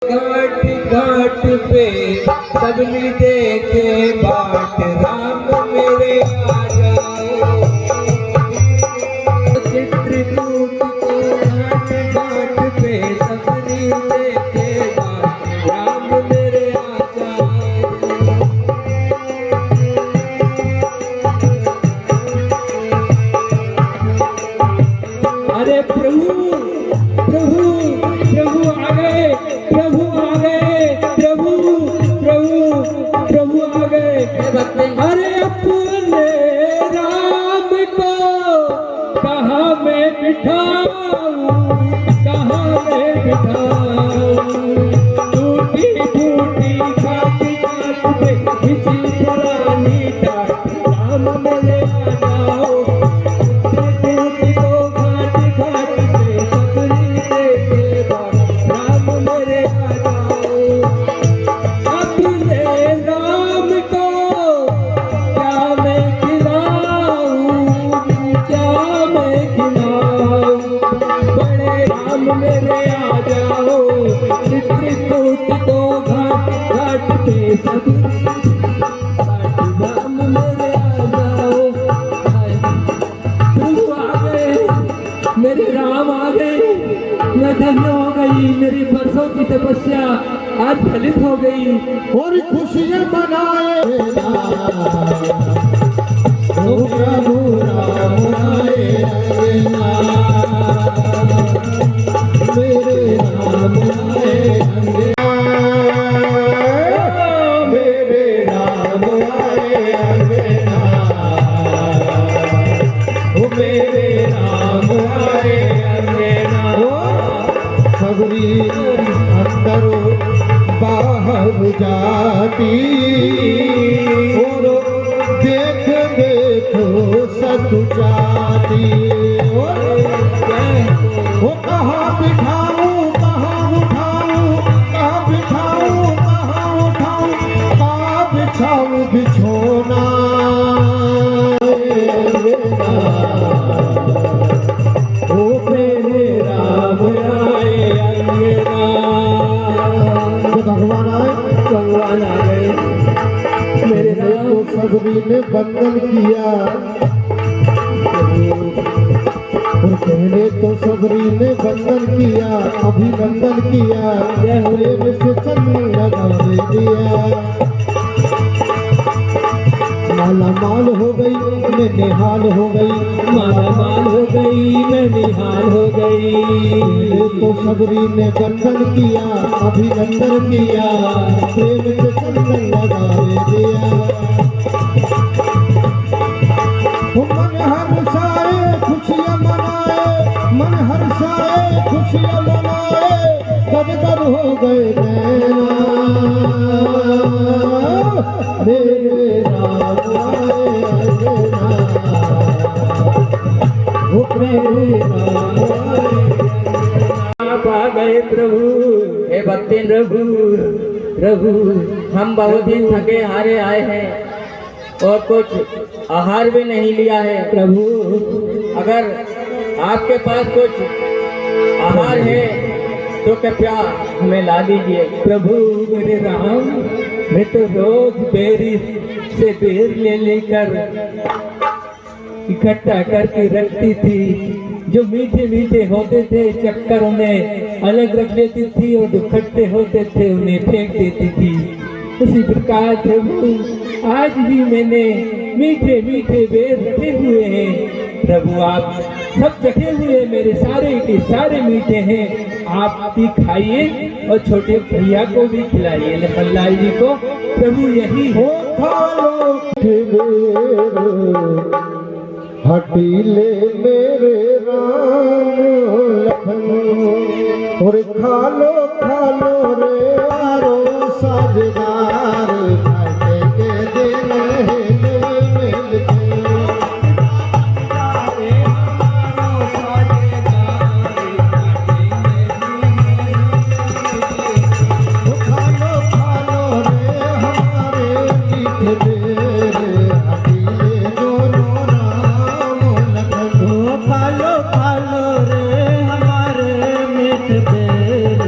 घाट घाट पे सबने देखे बाट, राम मेरे आ जाओ। चित्रकूट को घाट घाट पे सबने देखे बाट, राम मेरे आ जाओ। अरे प्रभु प्रभु प्रभु आ गए, प्रभु आ गए, प्रभु प्रभु प्रभु आ गए। अरे अपने राम को कहाँ मैं बिठाऊं, कहाँ मैं बिठाऊं। टूटी फूटी खाटी खाट पे खिंची पुरानी डाट, राम मेरे आ जाओ। चित्रकूट को घाट घाट पे सबने देखे बाट, राम मेरे आ जाओ। अपने राम को क्या मैं खिलाऊं, क्या मैं खिलाऊं। बड़े राम मेरे आ जाओ। चित्रकूट को घाट घाट पे सबने राम मेरे आ जाओ। प्रभु आ गए, मेरे राम आ गए। मैं धन्य हो गई, मेरी बरसों की तपस्या आज फलित हो गई। और खुशियाँ मनाए ओ प्रभु राम आए अंगना, मेरे राम आए अंगना, मेरे राम आए अंगना, ओ मेरे राम आए अंगना। सबरी अंदर बाहर जाती, और देख देखो सत जाती। वो कहाँ बिठाऊं, कहाँ उठाऊं, कहाँ बिठाऊं, कहाँ उठाऊं, कहाँ बिछाऊं बिछोना। ओ मेरे राम आए अंगना। भगवान आए, भगवान आ गए। मेरे राम तो सबरी ने बंधन किया, और पहले तो सबरी ने बंधन किया, अभिनंदन किया, प्रेम से चंदन लगा दिया। माला माल हो गई, मैं निहाल हो गई, माला माल हो गई, मैं निहाल हो गई। तो सबरी ने बंधन किया, अभिनंदन किया, प्रेम से चंदन लगा दिया। मन हर्षाए खुशियाँ मनाए, मन हर्षाए खुशियाँ मनाए, गदगद हो गए नैना। मेरे राम आए अंगना, ओ मेरे राम आए अंगना। आप आ गए प्रभु। हे भक्ति प्रभु, प्रभु हम बहुत ही थके हारे आए हैं और कुछ आहार भी नहीं लिया है। प्रभु अगर आपके पास कुछ आहार है तो कृपया हमें ला दीजिए। प्रभु मेरे राम, मैं तो रोज बेरी से बेर ले लेकर इकट्ठा करके रखती थी, जो मीठे मीठे होते थे चक्कर उन्हें अलग रख लेती थी, और जो खट्टे होते थे उन्हें फेंक देती थी। उसी प्रकार प्रभु आज भी मैंने मीठे मीठे बेर रखे हुए हैं। प्रभु आप सब चखे हुए मेरे सारे के सारे मीठे हैं, आप भी खाइए और छोटे भैया को भी खिलाइए, लखनलाल जी को। प्रभु यही हो खालो हटीले मेरे राम लखन, और खालो खालो रे आरो साजदार, खाटे के दिन खालो खालो रे हमारे मित बेर,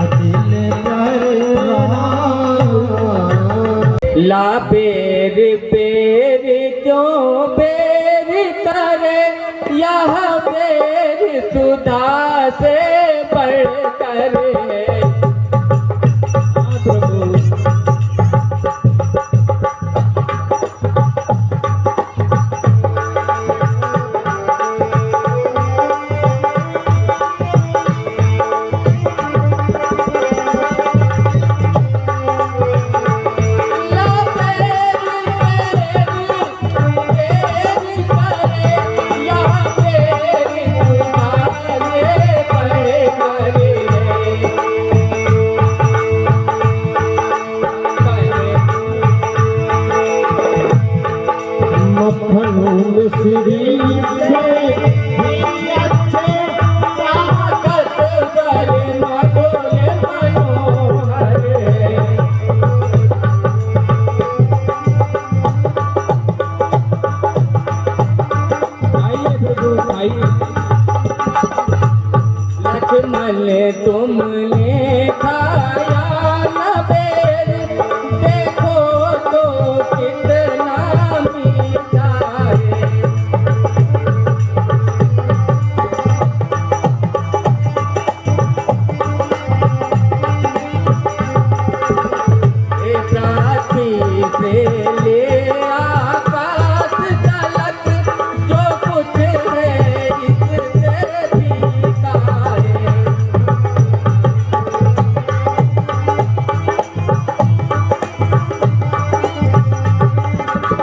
अकेले ला बेर बेर क्यों बेर करे, यह बेर सुधा से बढ़ कर है। हाँ प्रभु, मखनून श्री से भी अच्छे ताकत बर मधुर मनोहर। आइए प्रभु आइए। लक्ष्मण तुमने खाया न बेर, देखो तो कितना मीठा है। ए प्राची से ले आकाश तलक, जो कुछ है इससे फीका है।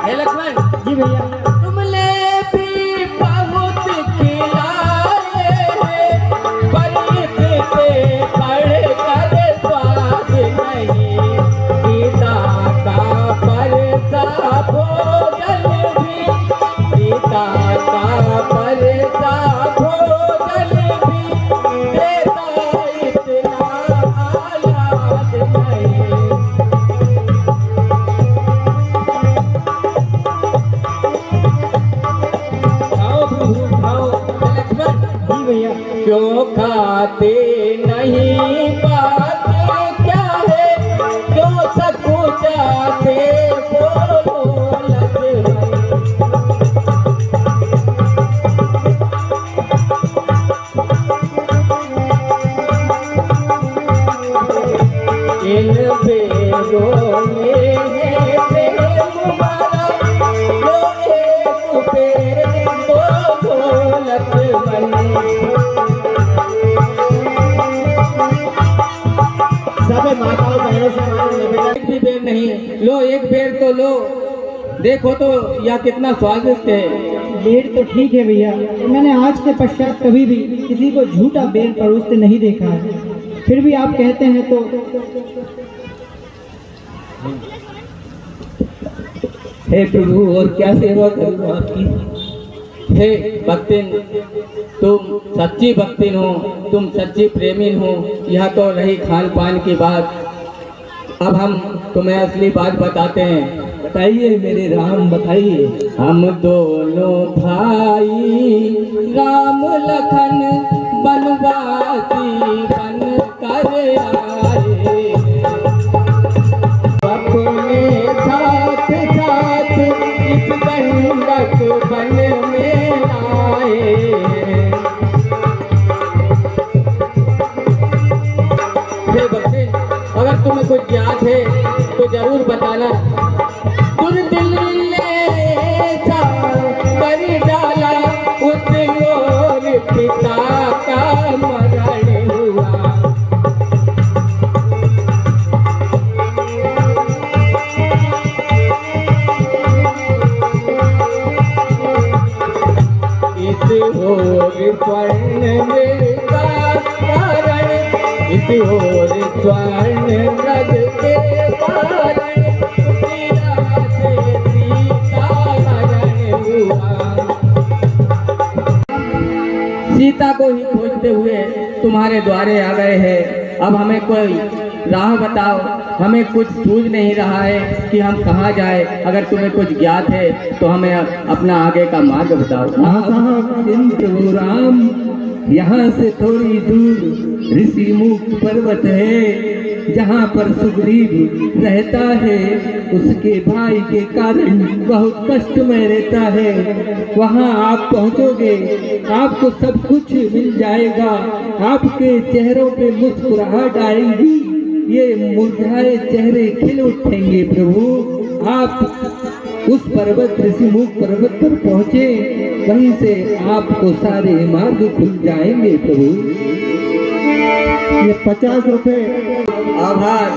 हे लक्ष्मण जी भैया। तुमने भी बहुत खिलाए हैं, पर इससे बढ़ कर स्वाद नहीं। सीता का परसा भोजन भी, सीता का परसा भोजन भी, देता इतना आयाद नहीं। खाओ प्रभु खाओ। लक्ष्मण जी भैया। क्यों खाते नहीं, बात क्या है, क्यों सकुचाते बोलो लक्ष्मण। इन बेरों में है प्रेम भरा, जो एक पेड़ बोलो लक्ष्मण। सब माताओं बहनों से हमारे निवेदन, एक भी बेर नहीं, लो एक बेर तो लो, देखो तो यह कितना स्वादिष्ट है। बेर तो ठीक है भैया, मैंने आज के पश्चात कभी भी किसी को झूठा बेर परोसते नहीं देखा है। फिर भी आप कहते हैं तो हे प्रभु और क्या सेवा करूं आपकी। हे भक्तिन, तुम सच्ची भक्तिन हो, तुम सच्ची प्रेमिन हो। यह तो रही खान पान की बात, अब हम तुम्हें असली बात बताते हैं। बताइए मेरे राम बताइए। हम दोनों भाई राम लखन बनवासी बन कर आए, अपने साथ साथ इस दंडक बन में आए। हे भक्तिन, अगर तुम्हें कुछ याद है तो जरूर बताना। दुर्दिल ने कर डाला उस ओर पिता का मरण हुआ। इस ओर स्वर्ण मृगा कारण, इस ओर स्वर्ण मृग के कारण, सीता से सीता हरण हुआ। सीता को ही खोजते हुए तुम्हारे द्वारे आ गए हैं। अब हमें कोई राह बताओ, हमें कुछ सूझ नहीं रहा है कि हम कहाँ जाए। अगर तुम्हें कुछ ज्ञात है तो हमें अपना आगे का मार्ग बताओ। प्रभु राम, यहाँ से थोड़ी दूर ऋषिमुख पर्वत है, जहाँ पर सुग्रीव रहता है उसके भाई के कारण बहुत कष्ट में रहता है। वहाँ आप पहुँचोगे, आपको सब कुछ मिल जाएगा, आपके चेहरों पे मुस्कुराहट आएगी, ये मुरझाए चेहरे खिल उठेंगे। प्रभु आप उस पर्वत ऋषिमुख पर्वत पर पहुँचे, वहीं से आपको सारे मार्ग खुल जाएंगे। प्रभु ये 50 रुपए। आभार,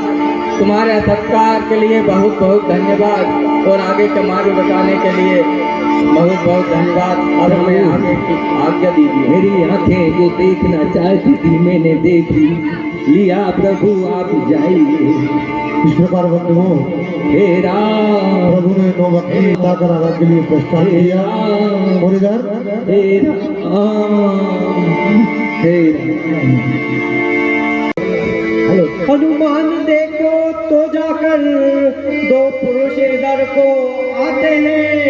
तुम्हारे सत्कार के लिए बहुत बहुत धन्यवाद और आगे का मार्ग बताने के लिए बहुत बहुत धन्यवाद। अब हमें आगे की आज्ञा दीजिए। मेरी आंखें जो देखना चाहती थी मैंने देख लिया। प्रभु आप जाइए। इस प्रकार बंधुओं, हे राम, प्रभु ने 9 बकरी उठाकर आगा के लिए प्रस्थान किया। और इधर हे राम, हे राम। हनुमान देखो तो जाकर 2 पुरुष इधर को आते हैं,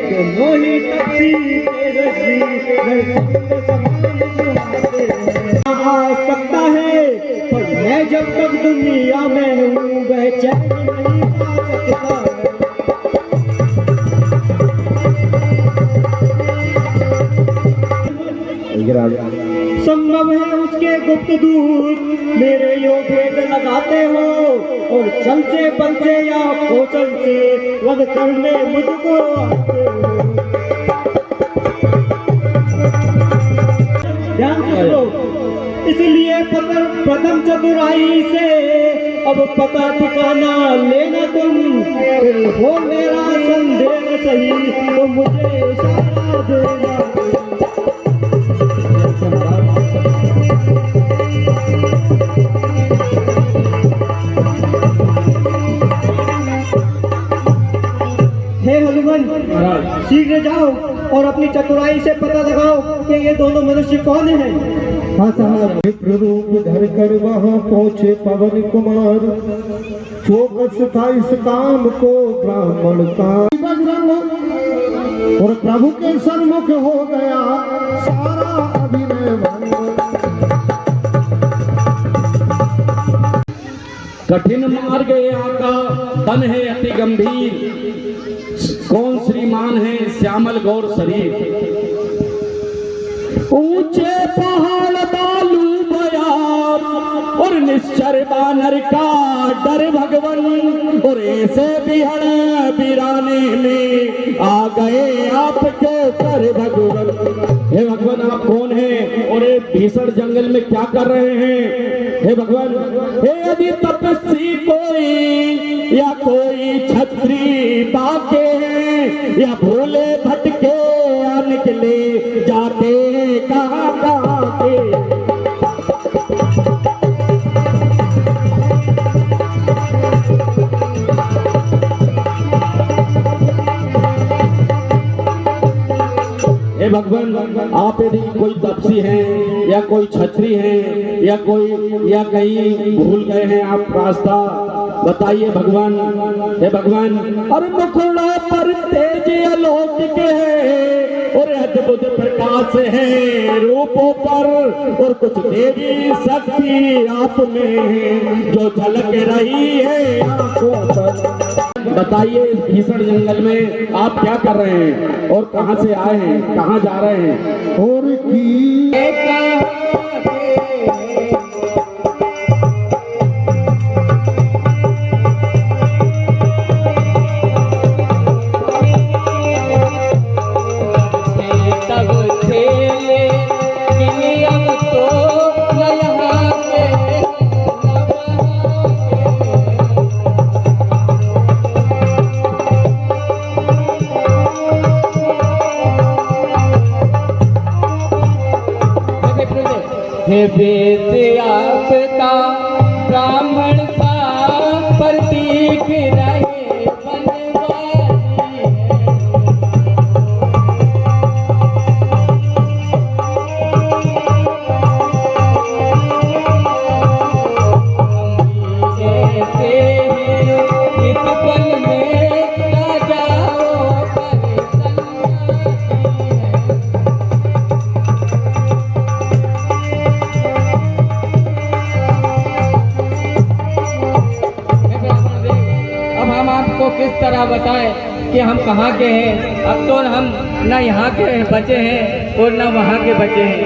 दोनों ही तपसी तेजस्वी नरसिंह समान सुहाते हैं। आ सकता है पर मैं जब तक दुनिया में हूँ वह चैन नहीं पा सकता। संभव है उसके गुप्त दूत मेरे यो भेद लगाते हो और चल से बल से या कौशल से वध करने मुझको आते हो। ध्यान से सुनो, इसलिए प्रथम चतुराई से अब पता ठिकाना लेना तुम, फिर हो मेरा संदेह सही तो मुझे इशारा देना। हे हनुमान, शीघ्र जाओ और अपनी चतुराई से पता लगाओ कि ये दोनों मनुष्य कौन हैं। हाँ साहब। विप्र रूप धर कर वहाँ पहुँचे पवन कुमार, चौकस था इस काम को ब्राह्मण का। और प्रभु के सन्मुख हो गया सारा अभिनय भंग। कठिन मार्ग आका तन है अति गंभीर, कौन श्रीमान है श्यामल गौर शरीर। ऊंचे पहाड़ बालू बयार और निश्चर बानर का डर भगवन, और ऐसे बिहड़ बिराने में आ गए आपके कर भगवन। हे भगवान आप कौन हैं और ये भीषण जंगल में क्या कर रहे हैं। हे भगवान, हे यदि तपस्वी कोई या कोई छत्री बाके हैं या भोले भटके या निकले जाते कहाँ कहाँ के। हे भगवान, आप यदि कोई तपसी हैं या कोई छत्री हैं या कहीं भूल गए हैं आप रास्ता, बताइए भगवान। हे भगवान, अरे मुखड़ा पर तेज अलौकिक है और अद्भुत प्रकाश है रूपों पर, और कुछ देवी शक्ति आप में है जो झलक रही है आंखों पर। बताइए इस भीषण जंगल में आप क्या कर रहे हैं और कहां से आए हैं, कहां जा रहे हैं। और की हे वेद आपका ब्राह्मण का प्रतीक रहे बनवारी है। इस पल में राजाओं पर आपको किस तरह बताएं कि हम कहाँ के हैं। अब तो हम न यहाँ के बचे हैं और न वहाँ के बचे हैं।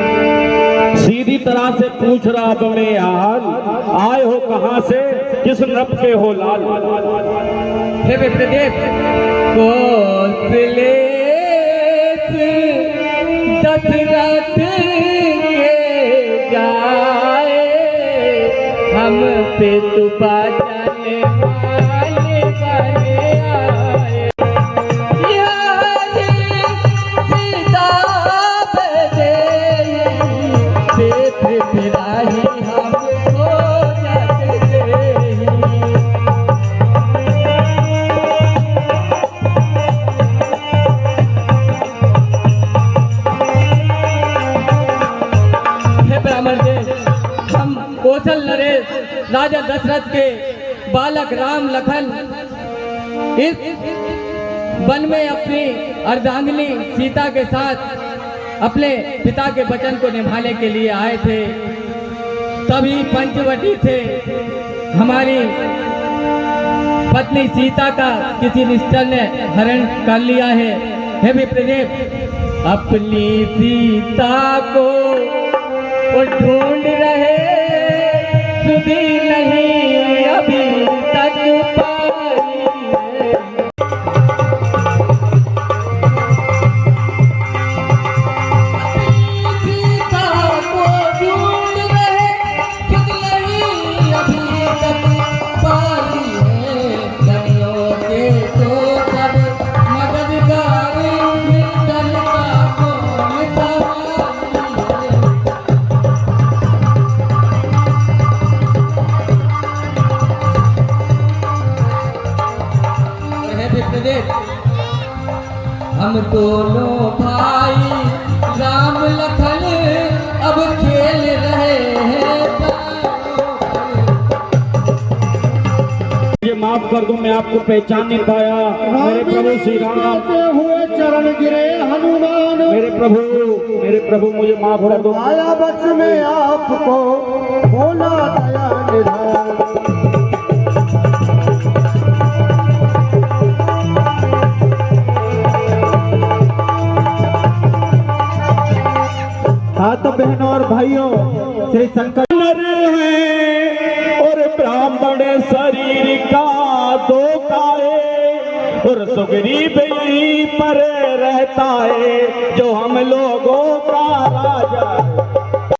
सीधी तरह से पूछ रहा अब मैं हाल, आए हो कहाँ से, किस नब के हो लाल। हे विप्रदेव, कौशले दशरथ के जाए, हम पे तू बाजाने वाले बने आए। याद सीता बदे फिराही हमको जाते हम कौशल नरेश राजा दशरथ के बालक राम लखन इस वन में अपनी अर्धांगिनी सीता के साथ अपने पिता के वचन को निभाने के लिए आए थे। तभी पंचवटी से हमारी पत्नी सीता का किसी निष्ठर ने हरण कर लिया है। हे विप्रदेव, अपनी सीता को वो ढूंढ रहे, सुधी नहीं अभी तक पाई है। सीता को ढूंढ रहे, सुधी नहीं अभी तक पाई है। गलियों के तो सब मददगार मिलकर का कौन सवाई है। हम दोनों भाई राम लखन अब खेल रहे हैं। ये माफ कर दो, मैं आपको पहचान नहीं पाया। मेरे प्रभु श्री राम हुए चरण गिरे हनुमान, मेरे प्रभु मुझे माफ कर दो। आया बच में आपको बोला दया निधान। हाँ तो बहनों और भाइयों, श्री शंकर है और ब्राह्मण शरीर का दो काए, और सुग्रीव यहीं पर रहता है जो हम लोगों का राजा।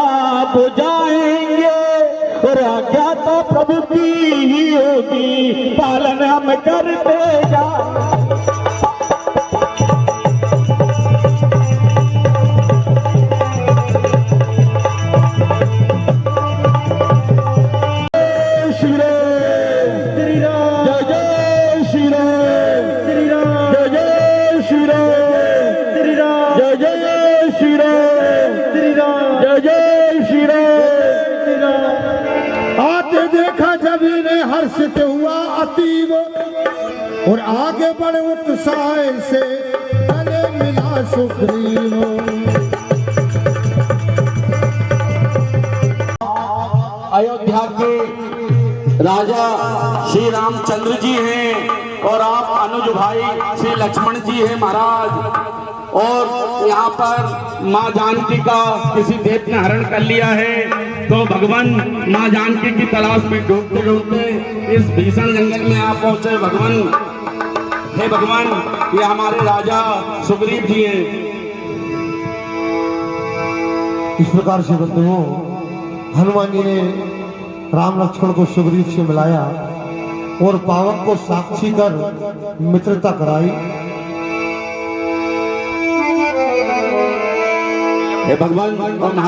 आप जाएंगे और आज्ञा तो प्रभु की ही होगी, पालन हम करते जाएंगे। हर्षित हुआ अतीब और आगे बढ़े उत्साह से गले मिला सुग्रीव। अयोध्या के राजा श्री रामचंद्र जी हैं और आप अनुज भाई श्री लक्ष्मण जी हैं महाराज। और यहाँ पर माँ जानकी का किसी देव ने हरण कर लिया है, तो भगवान माँ जानकी की तलाश में ढूंढते ढूंढते इस भीषण जंगल में आप पहुंचे। भगवान, हे भगवान, ये हमारे राजा सुग्रीव जी हैं। इस प्रकार से बंधुओं, हनुमान जी ने राम लक्ष्मण को सुग्रीव से मिलाया और पावक को साक्षी कर मित्रता कराई। हे भगवान